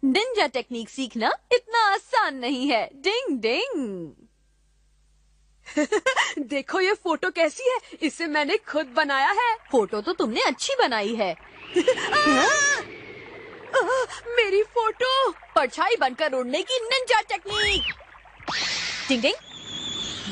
Ninja technique सीखना इतना आसान नहीं है। डिंग डिंग। देखो ये फोटो कैसी है, इसे मैंने खुद बनाया है। फोटो तो तुमने अच्छी बनाई है। मेरी फोटो। परछाई बनकर उड़ने की निंजा टेक्निक। डिंग डिंग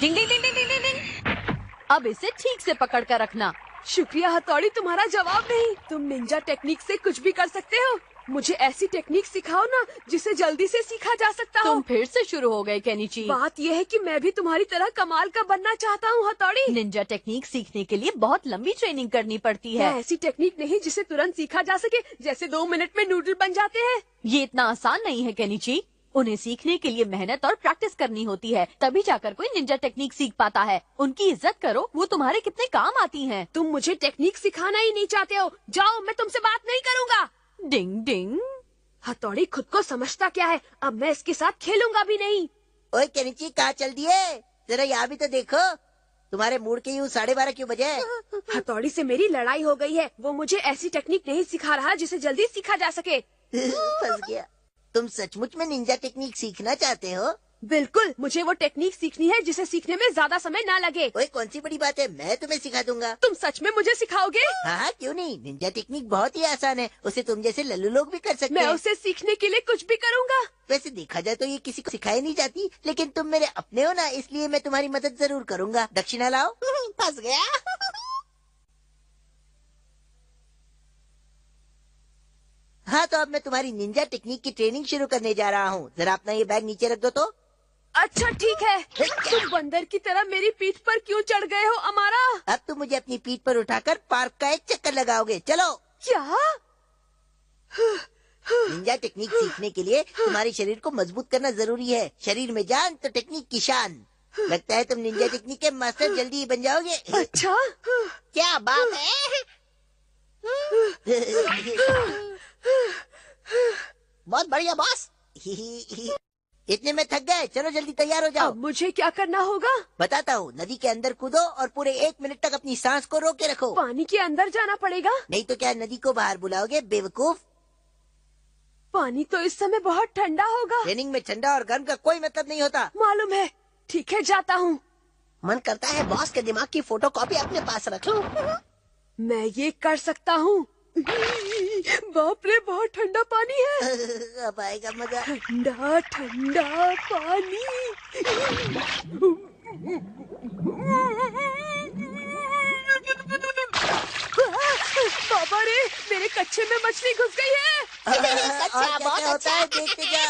डिंग डिंग डिंग डिंग डिंग डिंग। अब इसे ठीक से पकड़ कर रखना। शुक्रिया हथौड़ी, तुम्हारा जवाब नहीं। तुम निंजा टेक्निक से कुछ भी कर सकते हो। मुझे ऐसी टेक्निक सिखाओ ना जिसे जल्दी से सीखा जा सकता हो। तुम फिर से शुरू हो गए केनिची। बात यह है कि मैं भी तुम्हारी तरह कमाल का बनना चाहता हूँ हथौड़ी। निंजा टेक्निक सीखने के लिए बहुत लंबी ट्रेनिंग करनी पड़ती है। ऐसी टेक्निक नहीं जिसे तुरंत सीखा जा सके, जैसे 2 मिनट में नूडल बन जाते हैं। ये इतना आसान नहीं है केनिची। उन्हें सीखने के लिए मेहनत और प्रैक्टिस करनी होती है, तभी जाकर कोई निंजा टेक्निक सीख पाता है। उनकी इज्जत करो, वो तुम्हारे कितने काम आती हैं। तुम मुझे टेक्निक सिखाना ही नहीं चाहते हो। जाओ, मैं तुमसे बात नहीं करूँगा। डिंग डिंग। हथौड़ी खुद को समझता क्या है, अब मैं इसके साथ खेलूंगा भी नहीं। ओए केनिची, कहाँ चल दिए? जरा यहाँ भी तो देखो। तुम्हारे मूड के यूँ 12:30 क्यों बजे? हथौड़ी से मेरी लड़ाई हो गई है। वो मुझे ऐसी टेक्निक नहीं सिखा रहा जिसे जल्दी सीखा जा सके। फंस गया। तुम सचमुच में निंजा टेक्निक सीखना चाहते हो? बिल्कुल, मुझे वो टेक्निक सीखनी है जिसे सीखने में ज्यादा समय ना लगे। ओए कौन सी बड़ी बात है, मैं तुम्हें सिखा दूंगा। तुम सच में मुझे सिखाओगे? हाँ, क्यों नहीं। निंजा टेक्निक बहुत ही आसान है, उसे तुम जैसे लल्लू लोग भी कर सकते मैं हैं। उसे सीखने के लिए कुछ भी करूँगा। वैसे देखा जाए तो ये किसी को सिखाई नहीं जाती, लेकिन तुम मेरे अपने हो ना, इसलिए मैं तुम्हारी मदद जरूर करूँगा। दक्षिणा लाओ। फंस गया। हाँ, तो अब मैं तुम्हारी निंजा टेक्निक की ट्रेनिंग शुरू करने जा रहा हूँ। जरा अपना ये बैग नीचे रख दो तो। अच्छा ठीक है। तुम बंदर की तरह मेरी पीठ पर क्यों चढ़ गए हो अमारा? अब तुम मुझे अपनी पीठ पर उठाकर पार्क का एक चक्कर लगाओगे। चलो। क्या? निंजा टेक्निक सीखने के लिए तुम्हारे शरीर को मजबूत करना जरूरी है। शरीर में जान तो टेक्निक की शान। लगता है तुम निंजा टेक्निक के मास्टर जल्दी ही बन जाओगे। अच्छा, क्या बात है? बहुत बढ़िया बॉस। इतने में थक गए, चलो जल्दी तैयार हो जाओ। अब मुझे क्या करना होगा? बताता हूँ। नदी के अंदर कूदो और पूरे 1 मिनट तक अपनी सांस को रोक के रखो। पानी के अंदर जाना पड़ेगा? नहीं तो क्या नदी को बाहर बुलाओगे बेवकूफ? पानी तो इस समय बहुत ठंडा होगा। ट्रेनिंग में ठंडा और गर्म का कोई मतलब नहीं होता। मालूम है। ठीक है, जाता हूँ। मन करता है बॉस के दिमाग की फोटोकॉपी अपने पास रख लूं। मैं ये कर सकता हूँ। बाप रे, बहुत ठंडा पानी है। अब आएगा मजा। ठंडा ठंडा पानी। बाबा रे, मेरे कच्चे में मछली घुस गई है। और क्या होता है देखते जा।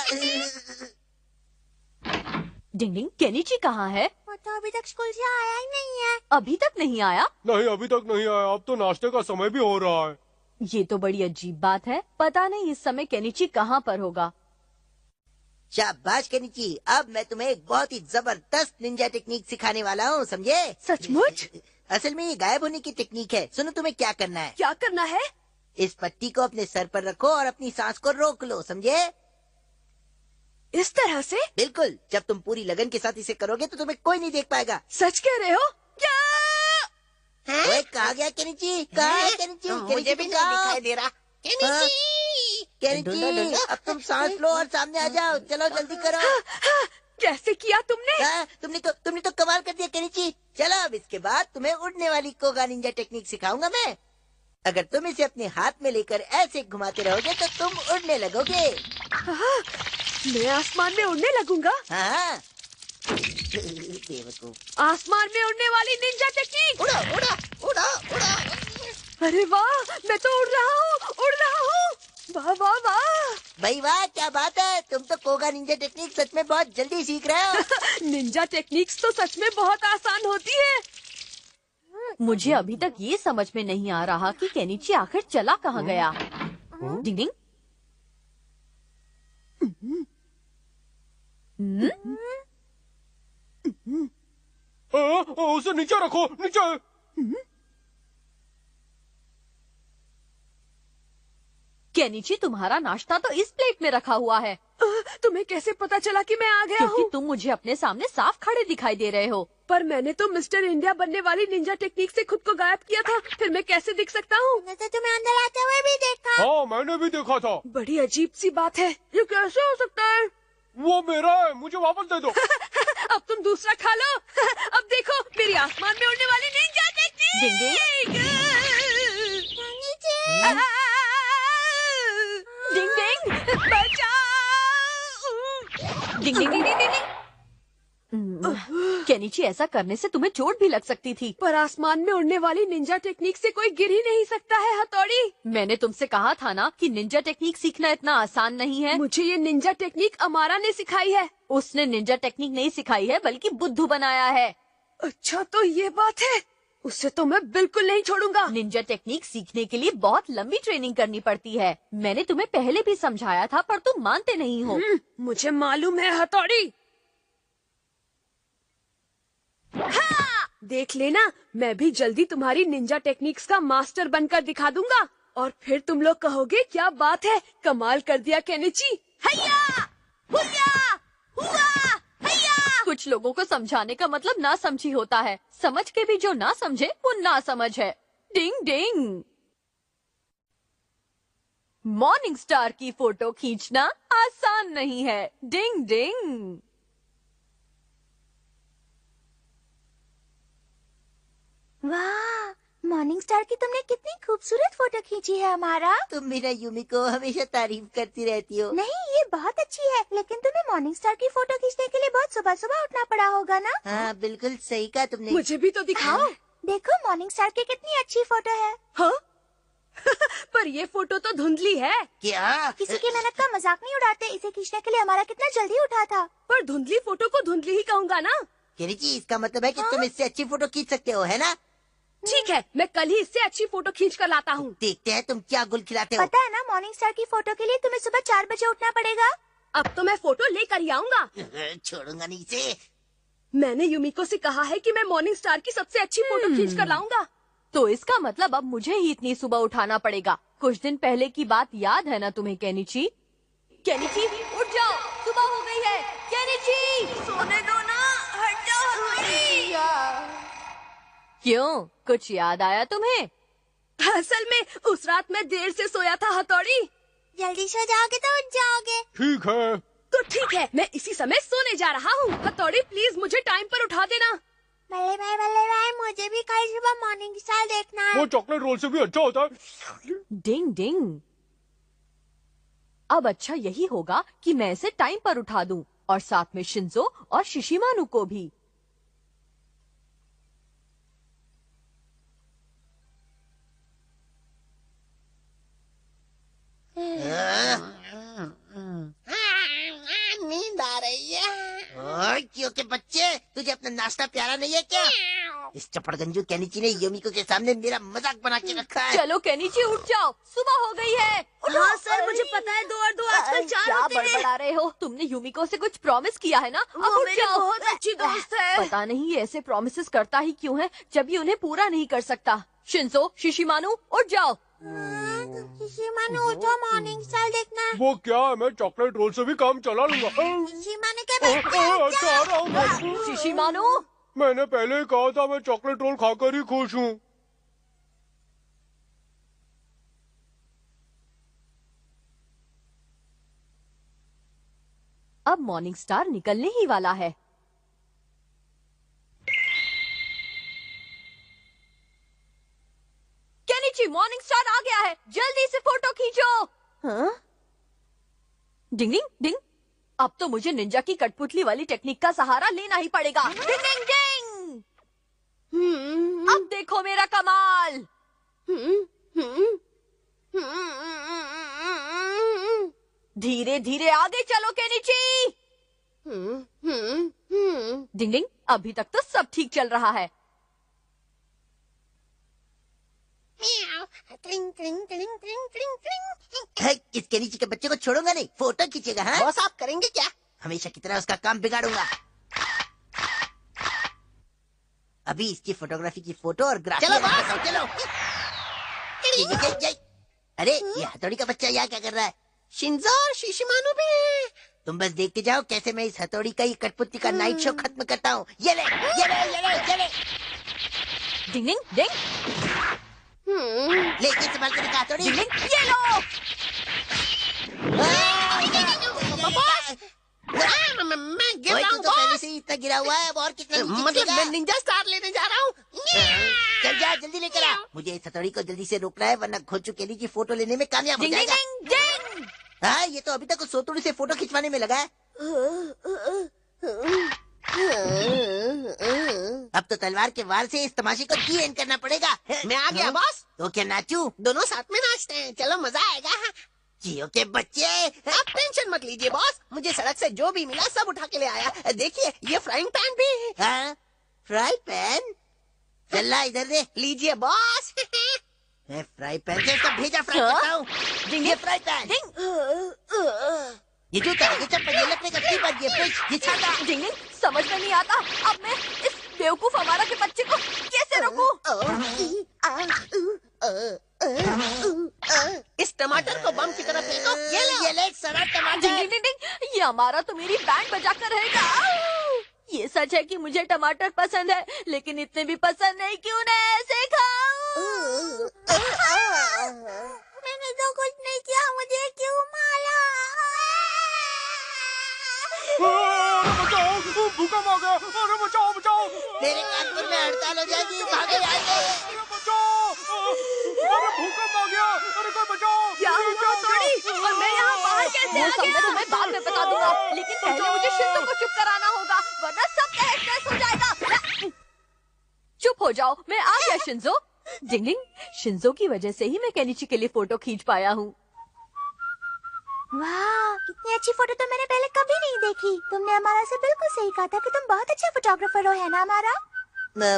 डिंग डिंग। केनिची कहाँ है? वो तो अभी तक स्कूल से आया ही नहीं है। अभी तक नहीं आया? नहीं, अभी तक नहीं आया। अब तो नाश्ते का समय भी हो रहा है। ये तो बड़ी अजीब बात है। पता नहीं इस समय केनिची कहाँ पर होगा। शाबाश केनिची, अब मैं तुम्हें एक बहुत ही जबरदस्त निंजा टेक्निक सिखाने वाला हूँ, समझे? सचमुच? असल में ये गायब होने की टेक्निक है। सुनो, तुम्हें क्या करना है। क्या करना है? इस पट्टी को अपने सर पर रखो और अपनी सांस को रोक लो, समझे? इस तरह से? बिल्कुल। जब तुम पूरी लगन के साथ इसे करोगे तो तुम्हें कोई नहीं देख पाएगा। सच कह रहे हो? क्या? ओए, कहाँ गया केनिची? कहाँ है केनिची? मुझे भी नहीं दिखाई दे रहा। केनिची, अब तुम सांस लो और सामने आ जाओ। चलो जल्दी करो। कैसे किया तुमने? तुमने तो कमाल कर दिया केनिची। चलो, अब इसके बाद तुम्हें उड़ने वाली कोगा निंजा टेक्निक सिखाऊंगा मैं। अगर तुम इसे अपने हाथ में लेकर ऐसे घुमाते रहोगे तो तुम उड़ने लगोगे। मैं आसमान में उड़ने लगूंगा। हाँ। बेवकूफ। आसमान में उड़ने वाली निंजा टेक्निक। उड़ो उड़ो उड़ो उड़ो। अरे वाह, मैं तो उड़ रहा हूँ, उड़ रहा हूँ। वाह वाह वाह। भाई वाह, क्या बात है। तुम तो कोगा निंजा टेक्निक सच में बहुत जल्दी सीख रहे हो। निंजा टेक्निक्स तो सच में बहुत आसान होती है। मुझे अभी तक ये समझ में नहीं आ रहा कि केनिची आखिर चला कहाँ गया। डिंग डिंग। उसे नीचे रखो, नीचे। केनिची, तुम्हारा नाश्ता तो इस प्लेट में रखा हुआ है। तुम्हें कैसे पता चला कि मैं आ गया क्योंकि हूँ? तुम मुझे अपने सामने साफ खड़े दिखाई दे रहे हो। पर मैंने तो मिस्टर इंडिया बनने वाली निंजा टेक्निक से खुद को गायब किया था, फिर मैं कैसे दिख सकता हूँ? मैंने तो तुम्हें अंदर आते हुए भी देखा। हाँ मैंने भी देखा था। बड़ी अजीब सी बात है, ये कैसे हो सकता है? वो मेरा है, मुझे वापस दे दो। अब तुम दूसरा खा लो। अब देखो मेरी आसमान में उड़ने वाली निंजा टेक्निक। डिंग डिंग बचाओ। डिंग डिंग डिंग डिंग डिंग। केनिची, ऐसा करने से तुम्हें चोट भी लग सकती थी। पर आसमान में उड़ने वाली निंजा टेक्निक से कोई गिर ही नहीं सकता है हथौड़ी। मैंने तुमसे कहा था ना कि निंजा टेक्निक सीखना इतना आसान नहीं है। मुझे ये निंजा टेक्निक अमारा ने सिखाई है। उसने निंजा टेक्निक नहीं सिखाई है बल्कि बुद्धू बनाया है। अच्छा तो ये बात है, उसे तो मैं बिल्कुल नहीं छोड़ूंगा। निंजा टेक्निक सीखने के लिए बहुत लंबी ट्रेनिंग करनी पड़ती है। मैंने तुम्हें पहले भी समझाया था पर तुम मानते नहीं हो। मुझे मालूम है हथौड़ी। हाँ! देख लेना, मैं भी जल्दी तुम्हारी निंजा टेक्निक्स का मास्टर बनकर दिखा दूंगा और फिर तुम लोग कहोगे क्या बात है, कमाल कर दिया केनिची। हैया! हुया! हुआ! हैया! कुछ लोगों को समझाने का मतलब ना समझी होता है। समझ के भी जो ना समझे वो ना समझ है। डिंग डिंग। मॉर्निंग स्टार की फोटो खींचना आसान नहीं है। डिंग डिंग। वाह, मॉर्निंग स्टार की तुमने कितनी खूबसूरत फोटो खींची है हमारा। तुम भी ना यूमी को हमेशा तारीफ करती रहती हो। नहीं, ये बहुत अच्छी है, लेकिन तुम्हें मॉर्निंग स्टार की फोटो खींचने के लिए बहुत सुबह सुबह उठना पड़ा होगा ना। हाँ बिल्कुल सही कहा तुमने। मुझे भी तो दिखाओ। देखो मॉर्निंग स्टार की कितनी अच्छी फोटो है। हाँ? पर ये फोटो तो धुंधली है। क्या? किसी की मेहनत का मजाक नहीं उड़ाते। इसे खींचने के लिए हमारा कितना जल्दी उठा था। पर धुंधली फोटो को धुंधली ही कहूँगा ना। केनिची, इसका मतलब है कि तुम इससे अच्छी फोटो खींच सकते हो, है ना? ठीक है, मैं कल ही इससे अच्छी फोटो खींच कर लाता हूँ। देखते हैं तुम क्या गुल खिलाते हो। पता है ना, मॉर्निंग स्टार की फोटो के लिए तुम्हें सुबह 4 बजे उठना पड़ेगा। अब तो मैं फोटो लेकर ही आऊंगा। छोड़ूंगा नहीं इसे। मैंने यूमिको से कहा है कि मैं मॉर्निंग स्टार की सबसे अच्छी फोटो खींच कर लाऊंगा। तो इसका मतलब अब मुझे ही इतनी सुबह उठाना पड़ेगा। कुछ दिन पहले की बात याद है ना तुम्हें केनिची? केनिची उठ जाओ, सुबह हो गई है। केनिची सोने दो ना, हट जाओ। क्यों, कुछ याद आया तुम्हें? असल में उस रात मैं देर से सोया था हथौड़ी। जल्दी सो जाओगे तो उठ जाओगे। ठीक है। तो ठीक है, मैं इसी समय सोने जा रहा हूँ। हथौड़ी प्लीज मुझे टाइम पर उठा देना। बल्ले भाई, मुझे भी कल सुबह मॉर्निंग स्टार देखना है। वो चॉकलेट रोल से भी अच्छा होता है। डिंग डिंग। अब अच्छा यही होगा कि मैं इसे टाइम पर उठा दूं और साथ में शिंजो और शिशिमानु को भी। नींद आ रही है। क्योंकि बच्चे, तुझे अपना नाश्ता प्यारा नहीं है क्या? इस चपड़गंजू केनिची ने योमिको के सामने मेरा मजाक बना के रखा है। चलो केनिची उठ जाओ, सुबह हो गई है। हाँ सर, मुझे पता है 2 और 2 आजकल 4 क्या होते हैं। बड़बड़ा रहे हो? तुमने यूमिको से कुछ प्रॉमिस किया है ना? अब वो उठ मेरी जाओ। बहुत अच्छी दोस्त है। पता नहीं ये ऐसे प्रॉमिसेस करता ही क्यों है जब ये उन्हें पूरा नहीं कर सकता। शिंजो, शिशिमानु उठ जाओ। शिशिमानु उठो, मॉर्निंग स्टार देखना है। वो क्या है, मैं चॉकलेट रोल से भी काम चला लूंगा। शिशिमानु के बच्चे अच्छा आ रहा हूँ मैं। शिशिमानु मैंने पहले ही कहा था मैं चॉकलेट रोल खाकर ही खुश हूँ। अब मॉर्निंग स्टार निकलने ही वाला है। केनिची, मॉर्निंग स्टार आ गया है, जल्दी से फोटो खींचो। हाँ? डिंग डिंग डिंग। अब तो मुझे निंजा की कठपुतली वाली टेक्निक का सहारा लेना ही पड़ेगा। डिंग डिंग डिंग। अब देखो मेरा कमाल। धीरे धीरे आगे चलो केनिची। डिंग डिंग। अभी तक तो सब ठीक चल रहा है। इस केनिची के बच्चे को छोड़ूंगा नहीं, फोटो खींचेगा। हाँ बॉस, आप करेंगे क्या? हमेशा की तरह उसका काम बिगाड़ूंगा। अभी इसकी फोटोग्राफी की फोटो और ग्राफी। चलो बॉस, चलो। अरे ये हथौड़ी का बच्चा यहाँ क्या कर रहा है? शिंजो और शिशिमानु भी हैं। तुम बस देखते जाओ कैसे मैं इस हथौड़ी का ये कठपुतली का नाइट शो खत्म करता हूँ। ये ले, ये ले, ये ले, ये ले। डिंग डिंग डिंग। लेकिन संभाल के दिखा थोड़ी। डिंग डिंग, ये लो। मैं गिर ओए, रहा तू हूँ तो पहले बॉस। से ही इतना गिरा हुआ है, अब और कितना नीचे मतलब गिरेगा? मैं निंजा स्टार लेने जा रहा हूँ। चल जा, जल्दी लेकर आ। मुझे इस हथौड़ी को जल्दी से रोकना है, वरना खोचू केली जी फोटो लेने में कामयाब हो डिंग डिंग जाएगा। डिंग डिंग। हाँ, ये तो अभी तक उस सोतुड़ी से फोटो खिंचवाने में लगा है। अब तो तलवार के वार से इस तमाशे को की एंड करना पड़ेगा। मैं आ गया बॉस। तो क्या नाचू? दोनों साथ में नाचते हैं, चलो मजा आएगा। जियो के बच्चे। आप टेंशन मत लीजिए बॉस, मुझे सड़क से जो भी मिला सब उठा के ले आया। देखिए ये फ्राइंग पैन भी है। हाँ, फ्राई पैन। चल इधर दे। लीजिए बॉस। मैं फ्राई पैन से सब भेजा फ्राई करता हूँ। ये फ्राई पैन, ये जूता, ये चप्पल, ये लकड़ी का कीपर, ये फ्रिज, ये छाता। डिंग डिंग, समझ में नहीं आता अब मैं इस बेवकूफ हमारा के बच्चे को कैसे रोकूं? इस टमाटर को बम की तरह फेंको। ये लो। ये ले सड़ा डिंग टमाटर। डिंग डिंग डिंग, ये हमारा तो मेरी बैंड बजा कर रहेगा। आऊ! ये सच है कि मुझे टमाटर पसंद है, लेकिन इतने भी पसंद नहीं, क्यों ना ऐसे खाऊं? मैंने तो कुछ नहीं किया, मुझे क्यों मारा? अरे बचाओ, भूकंप आ गया। अरे बचाओ बचाओ। तेरे कानपुर में हड़ताल हो जाएगी, भागे आगे। अरे बचाओ। अरे भूकंप आ गया। अरे कोई बचाओ। क्या हुआ हथौड़ी? और मैं यहाँ बाहर कैसे वो आ सब मैं गया? तुम्हें बाद में बता दूंगा, लेकिन पहले मुझे शिंजो को चुप कराना होगा, वरना सब तहस-नहस हो जाएगा। चुप हो जाओ, मैं आ गया शिंजो। डिंग डिंग, शिंजो की वजह से ही मैं केनिची के लिए फोटो खींच पाया हूँ। वाह, इतनी अच्छी फोटो तो मैंने पहले कभी नहीं देखी। तुमने हमारा से बिल्कुल सही कहा था कि तुम बहुत अच्छे फोटोग्राफर हो, है ना हमारा?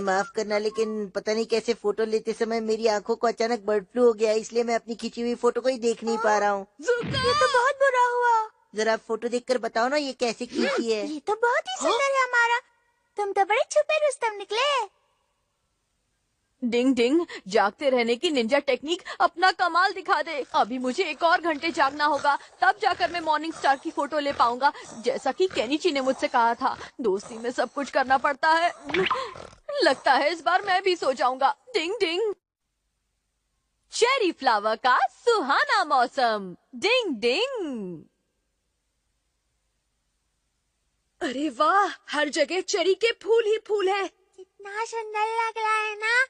माफ करना, लेकिन पता नहीं कैसे फोटो लेते समय मेरी आंखों को अचानक बर्ड फ्लू हो गया, इसलिए मैं अपनी खींची हुई फोटो को ही देख नहीं पा रहा हूँ। ये तो बहुत बुरा हुआ। जरा आप फोटो देखकर बताओ ना, ये कैसे खींची है? ये तो बहुत ही सुंदर है हमारा। तुम तो बड़े छुपे रुस्तम निकले। डिंग डिंग, जागते रहने की निंजा टेक्निक अपना कमाल दिखा दे। अभी मुझे 1 और घंटे जागना होगा, तब जाकर मैं मॉर्निंग स्टार की फोटो ले पाऊंगा, जैसा कि केनिची ने मुझसे कहा था। दोस्ती में सब कुछ करना पड़ता है। लगता है इस बार मैं भी सो जाऊंगा। डिंग डिंग, चेरी फ्लावर का सुहाना मौसम। डिंग डिंग। अरे वाह, हर जगह चेरी के फूल ही फूल हैं। कितना सुंदर लग रहा है ना?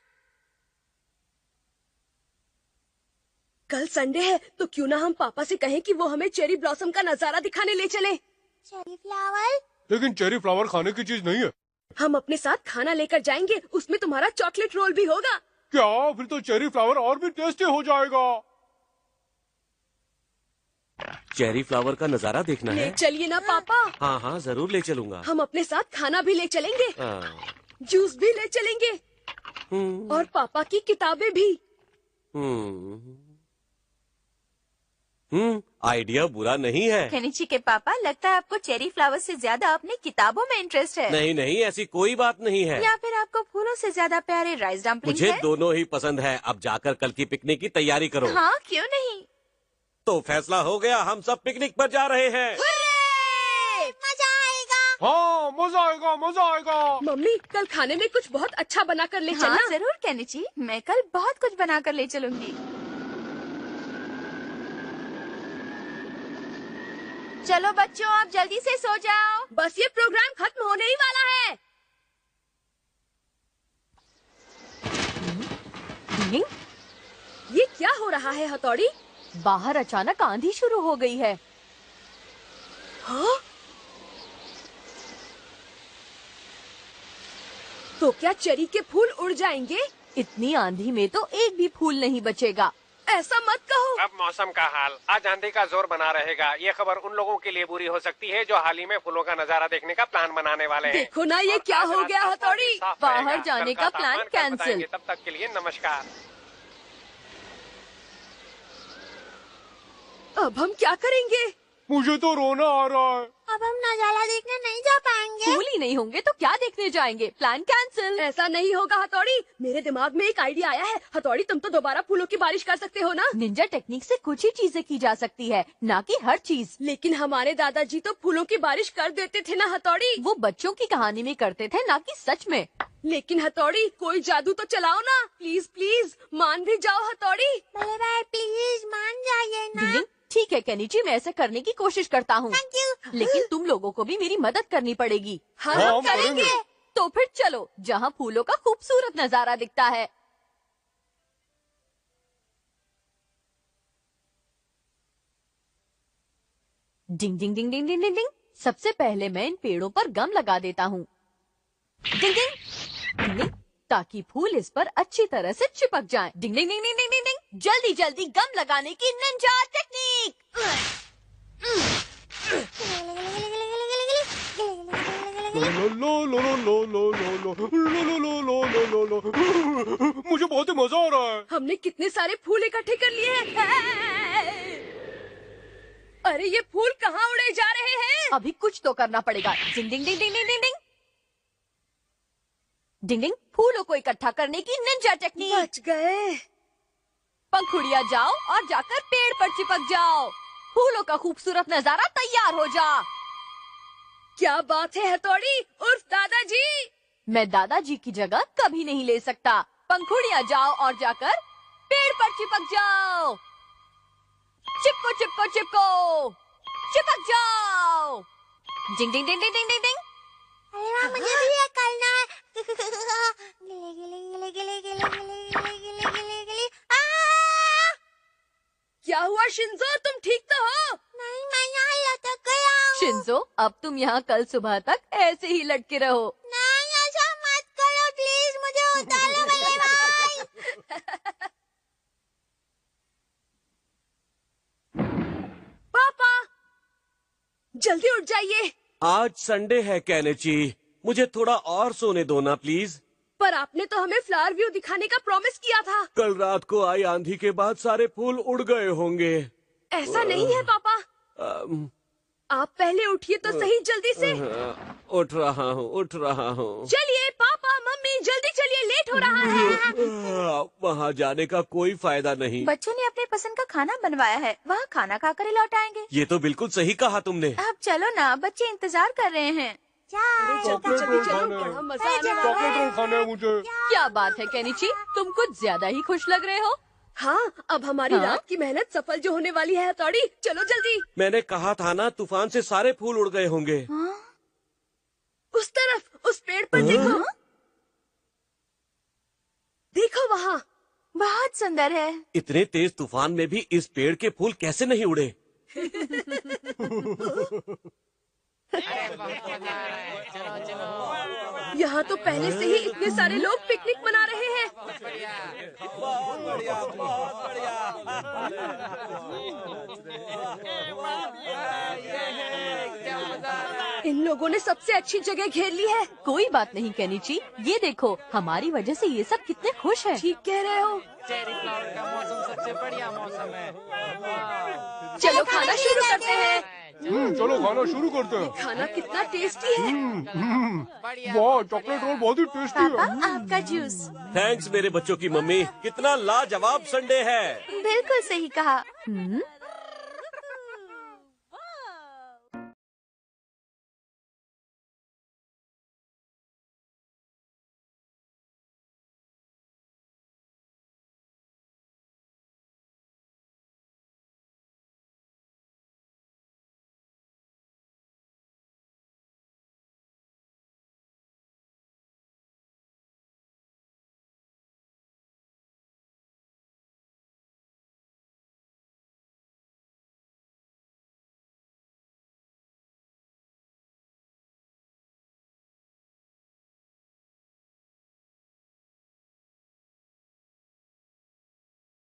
कल संडे है, तो क्यों ना हम पापा से कहें कि वो हमें चेरी ब्लॉसम का नजारा दिखाने ले चले। Cherry flower? लेकिन चेरी फ्लावर खाने की चीज नहीं है। हम अपने साथ खाना लेकर जाएंगे, उसमें तुम्हारा चॉकलेट रोल भी होगा। क्या? फिर तो चेरी फ्लावर और भी टेस्टी हो जाएगा। चेरी फ्लावर का नजारा देखना ले है। चलिए ना पापा। हाँ हाँ जरूर ले चलूंगा। हम अपने साथ खाना भी ले चलेंगे, हाँ, जूस भी ले चलेंगे, हम्म, और पापा की किताबें भी। आइडिया बुरा नहीं है। केनिची के पापा, लगता है आपको चेरी फ्लावर से ज्यादा अपनी किताबों में इंटरेस्ट है। नहीं नहीं, ऐसी कोई बात नहीं है। या फिर आपको फूलों से ज्यादा प्यारे राइस डम्पलिंग मुझे है? दोनों ही पसंद है। अब जाकर कल की पिकनिक की तैयारी करो। हाँ, क्यों नहीं? तो फैसला हो गया, हम सब पिकनिक पर जा रहे हैं। मजा आएगा। हाँ, मजा आएगा मजा आएगा। मम्मी, कल खाने में कुछ बहुत अच्छा बना कर ले हाँ, चलना। जरूर केनिची, मैं कल बहुत कुछ बना कर ले चलूंगी। चलो बच्चों, आप जल्दी से सो जाओ। बस ये प्रोग्राम खत्म होने ही वाला है। डिंग, ये क्या हो रहा है हथौड़ी? बाहर अचानक आंधी शुरू हो गई है। हाँ? तो क्या चेरी के फूल उड़ जाएंगे? इतनी आंधी में तो एक भी फूल नहीं बचेगा। ऐसा मत कहो। अब मौसम का हाल, आज आंधी का जोर बना रहेगा। ये खबर उन लोगों के लिए बुरी हो सकती है जो हाल ही में फूलों का नजारा देखने का प्लान बनाने वाले हैं। देखो ना, ये और क्या आज हो रात गया आसमान हथौड़ी? भी साफ बाहर रहेगा। जाने कल का तापमान प्लान कल कैंसिल। बताएंगे। तब तक के लिए नमस्कार। अब हम क्या करेंगे? मुझे तो रोना आ रहा है। अब हम नजारा देखने नहीं जा पाएंगे। फूल ही नहीं होंगे तो क्या देखने जाएंगे? Plan cancel. ऐसा नहीं होगा हथौड़ी, मेरे दिमाग में एक आइडिया आया है। हथौड़ी तुम तो दोबारा फूलों की बारिश कर सकते हो ना? निंजा टेक्निक से कुछ ही चीजें की जा सकती है, ना कि हर चीज। लेकिन हमारे दादाजी तो फूलों की बारिश कर देते थे ना हथौड़ी। वो बच्चों की कहानी में करते थे, ना कि सच में। लेकिन हथौड़ी कोई जादू तो चलाओ ना, प्लीज प्लीज मान भी जाओ हथौड़ी। बड़े भाई प्लीज मान जाइए ना। डिंग, ठीक है केनिची, मैं ऐसे करने की कोशिश करता हूँ, थैंक यू। लेकिन तुम लोगों को भी मेरी मदद करनी पड़ेगी। हाँ हाँ, हम हम करेंगे। करेंगे। तो फिर चलो, जहाँ फूलों का खूबसूरत नजारा दिखता है। डिंग डिंग डिंग डिंग डिंग डिंग डिंग। सबसे पहले मैं इन पेड़ों पर गम लगा देता हूँ। डिंग डिंग डिंग डिंग, ताकि फूल इस पर अच्छी तरह से चिपक जाएं। डिंग डिंग डिंग डिंग डिंग डिंग डिंग। जल्दी जल्दी गम लगाने की निंजा टेक्निक। लो लो लो लो लो लो लो लो लो लो लो लो लो लो लो। मुझे बहुत ही मजा आ रहा है। हमने कितने सारे फूल इकट्ठे कर लिए हैं। अरे ये फूल कहाँ उड़े जा रहे हैं? अभी कुछ तो करना पड़ेगा। डिंग डिंग डिंग डिंग डिंग डिंग डिंग डिंग डिंग। फूलों को इकट्ठा करने की निंजा टेक्निक। बच गए। पंखुड़िया जाओ और जाकर पेड़ पर चिपक जाओ। फूलों का खूबसूरत नजारा तैयार हो जा। क्या बात है हथौड़ी उर्फ दादाजी। मैं दादाजी की जगह कभी नहीं ले सकता। पंखुड़िया जाओ और जाकर पेड़ पर चिपक जाओ। चिपको चिपको चिपको, चिपक जाओ। डिंग डिंग डिंग डिंग डिंग डिंग डिंग। अरे वाह, मुझे भी ये करना है। गिले गिले गिले गिले गिले गिले गिले गिले गिले। क्या हुआ शिंजो, तुम ठीक तो हो? नहीं, मैं यहाँ लटक गया हूँ। शिंजो, अब तुम यहाँ कल सुबह तक ऐसे ही लटके रहो। नहीं, ऐसा मत करो प्लीज, मुझे उतार लो बड़े भाई। पापा जल्दी उठ जाइए। आज संडे है केनिची, मुझे थोड़ा और सोने दो ना प्लीज। पर आपने तो हमें फ्लावर व्यू दिखाने का प्रॉमिस किया था। कल रात को आई आंधी के बाद सारे फूल उड़ गए होंगे। ऐसा नहीं है पापा, अम, आप पहले उठिए तो सही जल्दी से। उठ रहा हूँ उठ रहा हूँ। चलिए पापा मम्मी जल्दी चलिए, लेट हो रहा है। वहाँ जाने का कोई फायदा नहीं। बच्चों ने अपने पसंद का खाना बनवाया है, वहाँ खाना खाकर ही लौट आएंगे। ये तो बिल्कुल सही कहा तुमने। अब चलो ना, बच्चे इंतजार कर रहे हैं। चॉकलेट रोल चलो, खाना बड़ा है। मजा आने वाला चॉकलेट है। रोल खाना है मुझे। क्या बात है केनिची, तुम कुछ ज्यादा ही खुश लग रहे हो। हाँ, अब हमारी हाँ? रात की मेहनत सफल जो होने वाली है हथौड़ी। चलो जल्दी। मैंने कहा था ना, तूफान से सारे फूल उड़ गए होंगे। उस तरफ, उस पेड़ पर देखो। देखो वहाँ। बहुत सुंदर है। इतने तेज तूफान में भी इस पेड़ के फूल कैसे नहीं उड़े? यहाँ तो पहले से ही इतने सारे लोग पिकनिक मना रहे हैं। इन लोगों ने सबसे अच्छी जगह घेर ली है। कोई बात नहीं केनिची, ये देखो हमारी वजह से ये सब कितने खुश हैं। ठीक कह रहे हो। चेरी फ्लावर का मौसम सबसे बढ़िया मौसम है। चलो खाना शुरू करते हैं। चलो खाना शुरू करते हैं। खाना कितना टेस्टी है। वाह, चॉकलेट रोल बहुत ही टेस्टी पापा, है। आपका जूस। थैंक्स मेरे बच्चों की मम्मी, कितना लाजवाब संडे है। बिल्कुल सही कहा।